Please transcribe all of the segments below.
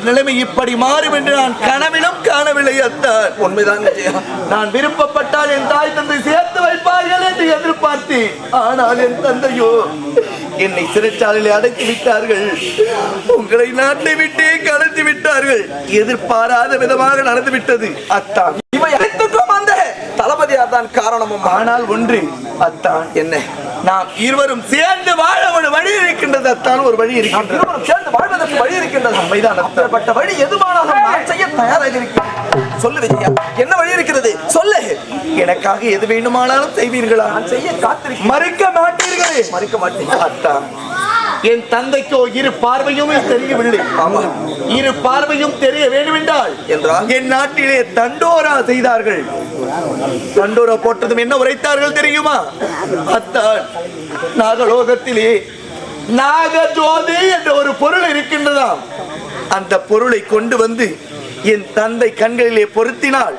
நிலைமை இப்படி மாறும் என்று நான் கனவிலும் காணவில்லை அத்தான். உண்மைதான். நான் விருப்பப்பட்டால் என் தாய் தந்தை சேர்த்து வைப்பார்கள் என்று எதிர்பார்த்தேன். ஆனால் என் தந்தையோ என்னை சிறைச்சாலையில் அடைத்து விட்டார்கள். உங்களை நாட்டை விட்டே கலந்து விட்டார்கள். எதிர்பாராத விதமாக நடந்து விட்டது அத்தான். இவை அனைத்துக்கும் அந்த தளபதியார் தான் காரணமும். ஆனால் ஒன்று அத்தான், என்ன? நாம் இருவரும் சேர்ந்து வாழ ஒரு வழி இருக்கின்றது அத்தான். ஒரு வழி இருக்கின்றது. இருவரும் சேர்ந்து வாழ்வதற்கு வழி இருக்கின்றது. உண்மைதான். அப்படிப்பட்ட வழி எதுவானாலும் நான் செய்ய தயாராக இருக்கிறேன். சொல்லு விஜயா, என்ன வழி இருக்கிறது? சொல்லு. எனக்காக எது வேண்டுமானாலும் செய்வீர்களா? நான் செய்ய காத்திருக்கிறேன். மறுக்க மாட்டீர்களே? மறுக்க மாட்டேன் அத்தான். என் தந்தைக்கோ இரு பார்வையும் தெரியவில்லை. இரு பார்வையும் தெரிய வேண்டுமென்றால் என்றால் என் நாட்டிலே தண்டோரா செய்தார்கள். தண்டோரா போட்டதும் என்ன உரைத்தார்கள் தெரியுமா அத்தான்? நாகலோகத்திலே நாகஜோதி என்ற ஒரு பொருள் இருக்கின்றதாம். அந்த பொருளை கொண்டு வந்து என் தந்தை கண்களிலே பொருத்தினால்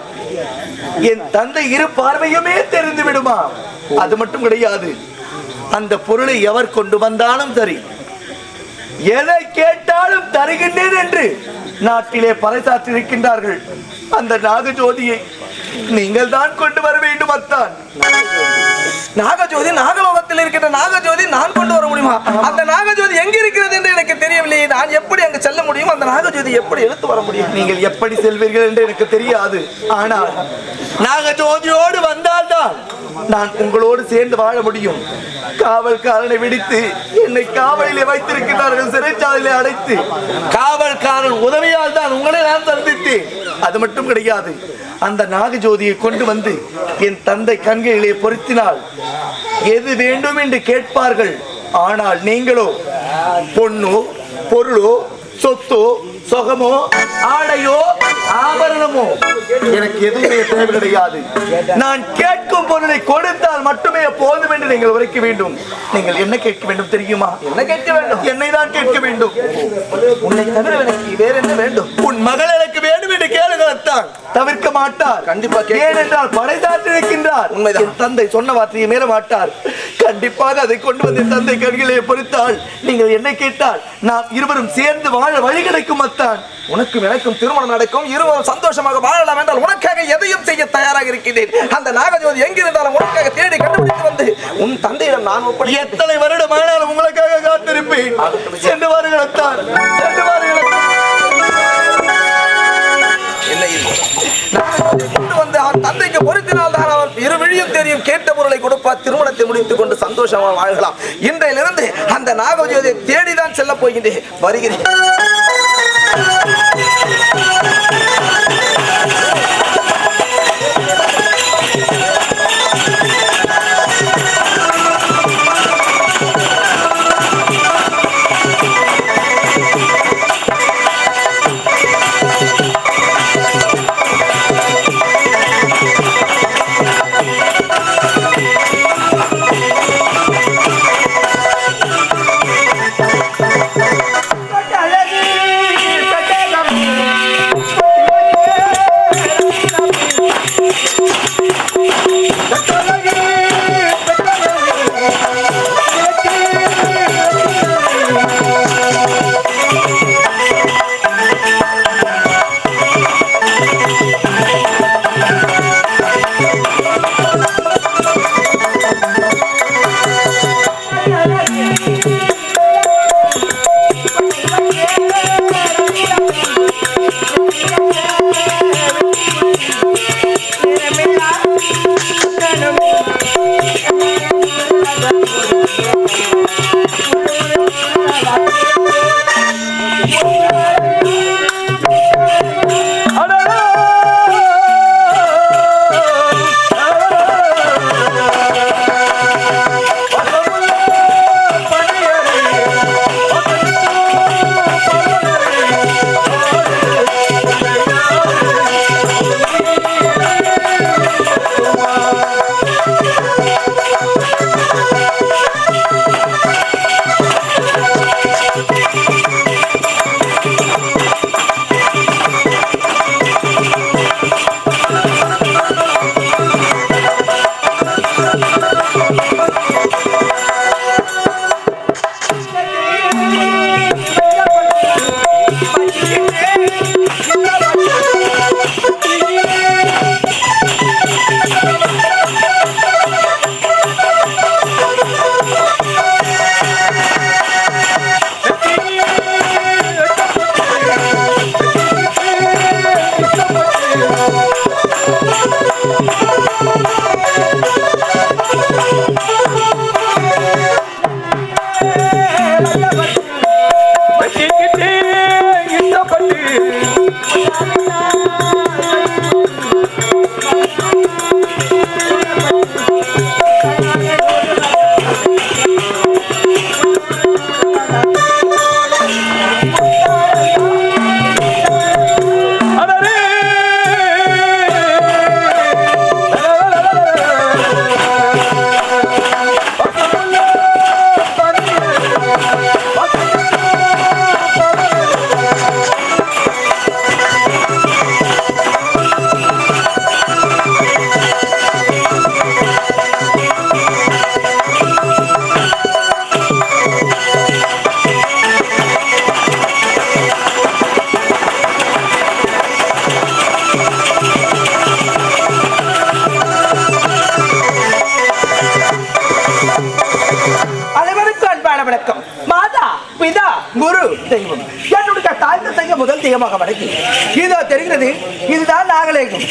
என் தந்தை இரு பார்வையுமே தெரிந்து விடுமா? அது மட்டும் கிடையாது, அந்த பொருளை எவர் கொண்டு வந்தாலும் சரி, எதை கேட்டாலும் தருகின்றேன் என்று நாட்டிலே பறைசாற்றி இருக்கின்றார்கள். அந்த நாகஜோதியை நீங்கள் தான் கொண்டு வர வேண்டும் அத்தான். நாகஜோதி நாகலோகத்தில் இருக்கின்ற நாகஜோதி நான் கொண்டு வர முடியுமா? அந்த நாகஜோதி எங்க இருக்கிறது என்று எனக்கு தெரியவில்லை. நான் எப்படி அங்கு செல்ல முடியும்? அந்த நாகஜோதி எப்படி எடுத்து வர முடியும்? நீங்கள் எப்படி செல்வீர்கள் என்று எனக்கு தெரியாது. ஆனால் நாகஜோதியோடு வந்தால்தான் நான் உங்களோடு சேர்ந்து வாழ முடியும். காவல்காரனை விடுத்து என்னை காவலிலே வைத்திருக்கிறார்கள், சிறைச்சாலையிலே அடைத்து. காவல்காரன் உதவியால் தான் உங்களை நான் சந்தித்தேன். அது மட்டும் கிடையாது, அந்த நாகஜோதியை கொண்டு வந்து என் தந்தை கண்களிலே பொருத்தினால் எது வேண்டும் என்று கேட்பார்கள். ஆனால் நீங்களோ பொண்ணோ பொருளோ சொத்தோ சொகமோ ஆடையோ ஆபரணமோ எனக்கு எதுவுமே தேவை கிடையாது. நான் கேட்கும் பொருளை கொடுத்தால் மட்டுமே போதும் என்று நீங்கள் உரைக்க வேண்டும். நீங்கள் என்ன கேட்க வேண்டும் தெரியுமா? என்ன கேட்க வேண்டும்? என்னை தான் கேட்க வேண்டும். உன்னை தவிர எனக்கு வேற என்ன வேண்டும்? உன் மகள் எனக்கு வேண்டும் என்று கேளுங்கத்தான். தவிர்க்க மாட்டார். கண்டிப்பா. ஏனென்றால் படைசாற்றி இருக்கின்றார். உண்மைதான். தந்தை சொன்ன வார்த்தையை மீற மாட்டார். கண்டிப்பாக அதை கொண்டு வந்து தந்தை கண்களை பொறுத்தால் நீங்கள் என்ன கேட்டால் நாம் இருவரும் சேர்ந்து வாழ வழி கிடைக்கும் அத்தான். உனக்கும் எனக்கும் திருமணம் நடக்கும், இருவரும் சந்தோஷமாக வாழலாம் என்றால் உனக்காக எதையும் செய்ய தயாராக இருக்கிறேன். அந்த நாகஜோதி எங்கிருந்தாலும் உனக்காக தேடி கண்டுபிடித்து வந்து உன் தந்தையிடம் நான் ஒப்படை. எத்தனை வருடம் ஆனாலும் உங்களுக்காக காத்திருப்பேன். சென்று வாருங்கள் அத்தான், சென்று வாருங்கள். கொண்டு வந்து அவன் தந்தைக்கு பொருத்தினால் தான் அவர் இரு விழியும் தெரியும், கேட்ட பொருளை கொடுப்பார், திருமணத்தை முடித்துக் கொண்டு சந்தோஷமாக வாழலாம். இன்றையிலிருந்து அந்த நாகஜோதியை தேடிதான் செல்ல போகின்றேன். வருகிறேன். வணக்கம். மாதா, பிதா, குரு, தெய்வம் என்னுடைய தாய்ந்த செய்ய முதல் தெய்வமாக வணங்கி இதோ தெரிகிறது, இதுதான் நாகலேகம்.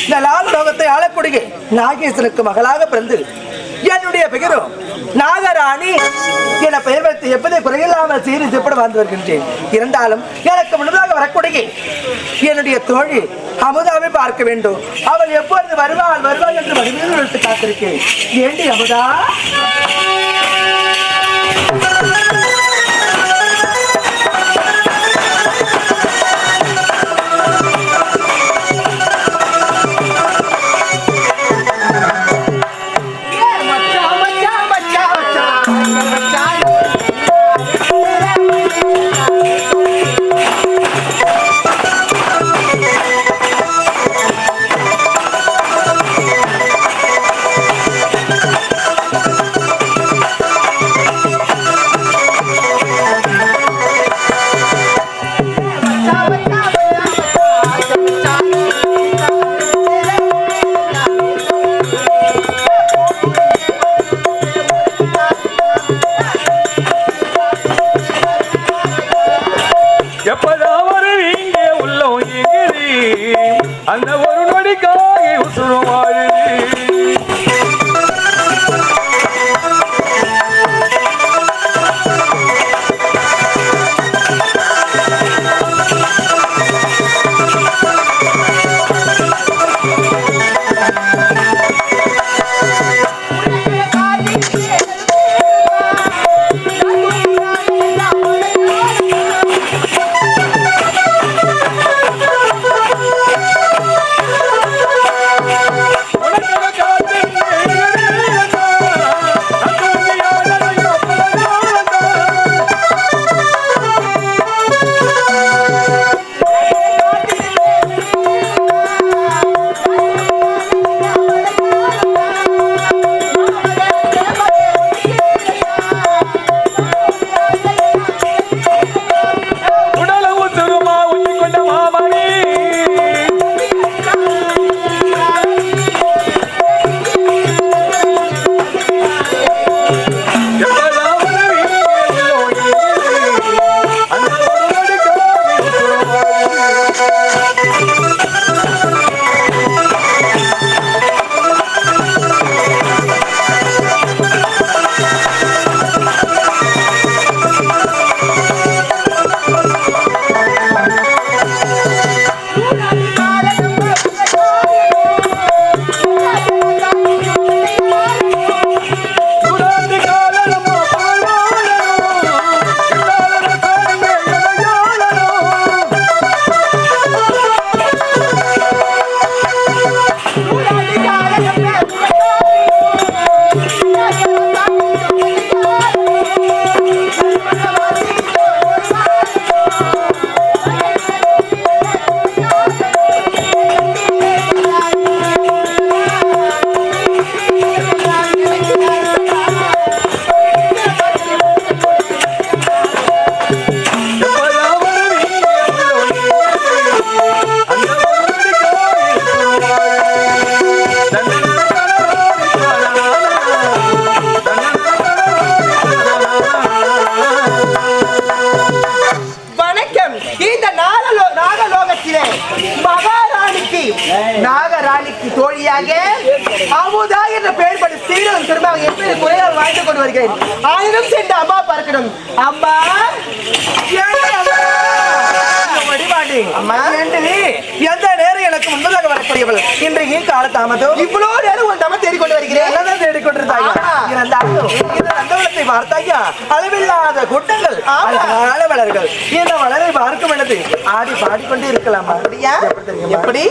இந்த நாகலோகத்தை ஆளக்கூடிய நாகேசனுக்கு மகளாக பிறந்து என்னுடைய பெயரும் நாகராணி என பெயர் வைத்து எப்பதே குறையில்லாமல் சீரி சிப்பட வாழ்ந்து வருகின்றேன். இருந்தாலும் எனக்கு முன்னதாக வரக்கூடிய என்னுடைய தோழி அமுதாவை பார்க்க வேண்டும். அவள் எப்பொழுது வருவாள் வருவாள் என்று மகிழ்ந்து காத்திருக்கேன். ஏண்டி அமுதா? அந்த ஒரு நொடிக்காக உசுரும் வாழுது. மகாராணிக்கு நாகராணிக்கு தோழியாக அமுதா என்ற பெயர் படி ஸ்ரீரகம் திரும்ப எப்படி குறையால் வாழ்ந்து கொண்டு வருகிறேன். ஆயிரம் சென்று அம்மா பார்க்கணும். அம்மா அம்மா எந்த நேரம் எனக்கு முன்பதாக வரக்கூடியவள் இன்றைக்கு கால தாமதம் இவ்வளவு நேரம் உன் தம்மை தேடிக்கொண்டு வருகிறேன். என்னதான் தேடிக்கொண்டிருந்தாயா இருந்தாலும் இந்த நந்தவனத்தை பார்த்தாயா அளவில்லாத கூட்டங்கள் அழகான வளர்கள் இந்த வளரை பார்க்கும் எனது ஆடி பாடிக்கொண்டே இருக்கலாமா அப்படியா? எப்படி?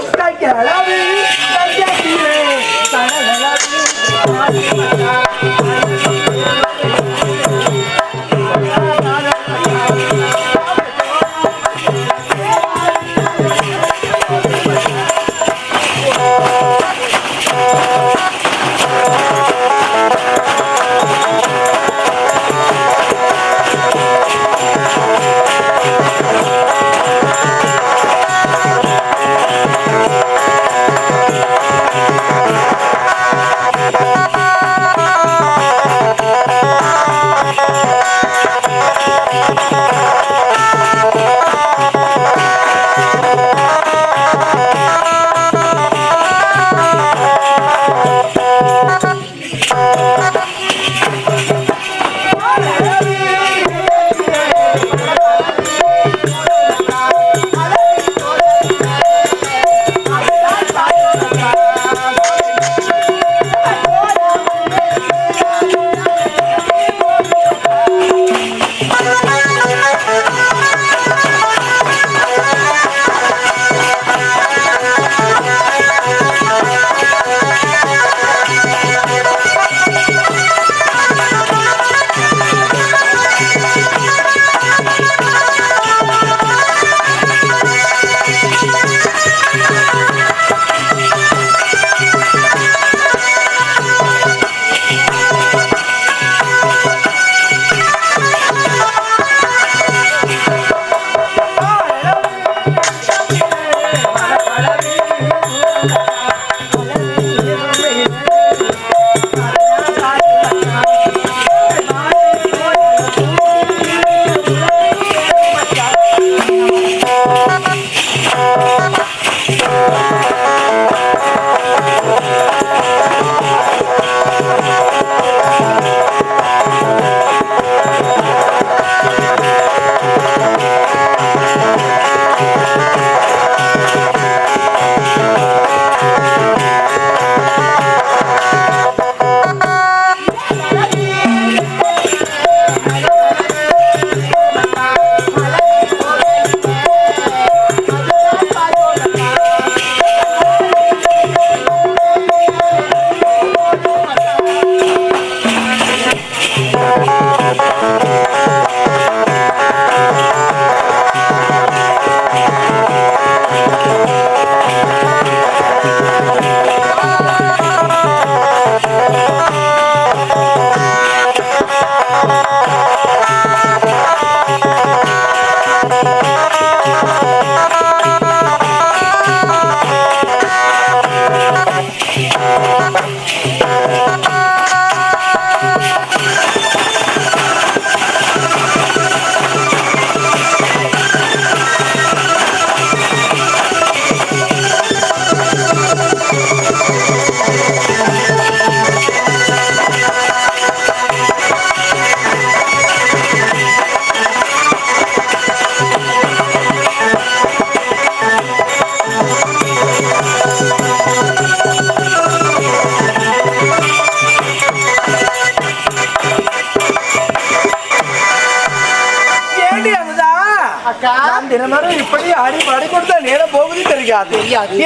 தினமரும் இப்படி ஆடி பாடிக்கொடுத்த நேரம் போவது தெரியாது.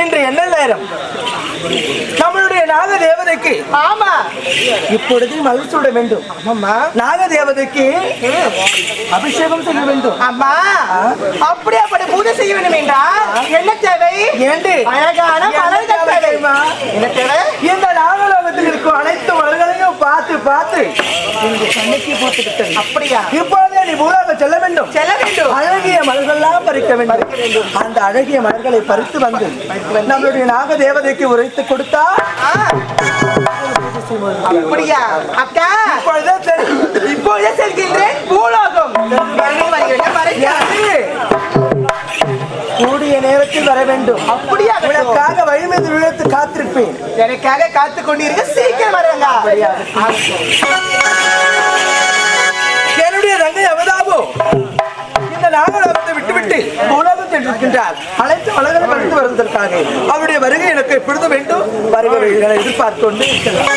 இன்று என்ன நேரம்? நம்மளுடைய நாக தேவதைக்கு ஆமா இப்பொழுது மலர் சூட வேண்டும். அம்மா நாக தேவதைக்கு அபிஷேகம் செய்ய வேண்டும். அம்மா அப்படியே அப்படி பூஜை செய்ய வேண்டும் என்றால் என்ன தேவை? ஏண்டு அழகான மலர்கள் தேவைமா? என்ன தேவை? இந்த நாகலோகத்தில் இருக்கும் அனைத்து மலர்களையும் பார்த்து பார்த்து கண்ணுக்கு போட்டு விட்டது. அப்படியா? இப்போதே நீ பூலாக செல்ல வேண்டும். செல்ல வேண்டும். அழகிய மலர்கள்லாம் பறிக்க வேண்டும். அந்த அழகிய மலர்களை பறித்து வந்து நம்மளுடைய நாக தேவதைக்கு உரைத்து கொடுத்தா அப்படியா? அக்கா இப்பொழுதே செல்கின்றேன் பூலோகம். கூடிய நேரத்தில் வர வேண்டும். வேண்டும். அப்படியா? உனக்காக வழி மீது விழுத்து காத்திருப்பேன். எனக்காக காத்து கொண்டிருக்க சீக்கிரம் வருங்க. என்னுடைய தங்கை அவதாபோ இந்த நாகலோகத்தை விட்டுவிட்டு உலகத்தில் இருக்கின்றார். அனைத்து வளங்களை படித்து வருவதற்காக அவருடைய வருகை எனக்கு எப்பொழுது வேண்டும் வருகிறவர்களை எதிர்பார்த்து கொண்டு இருக்கலாம்.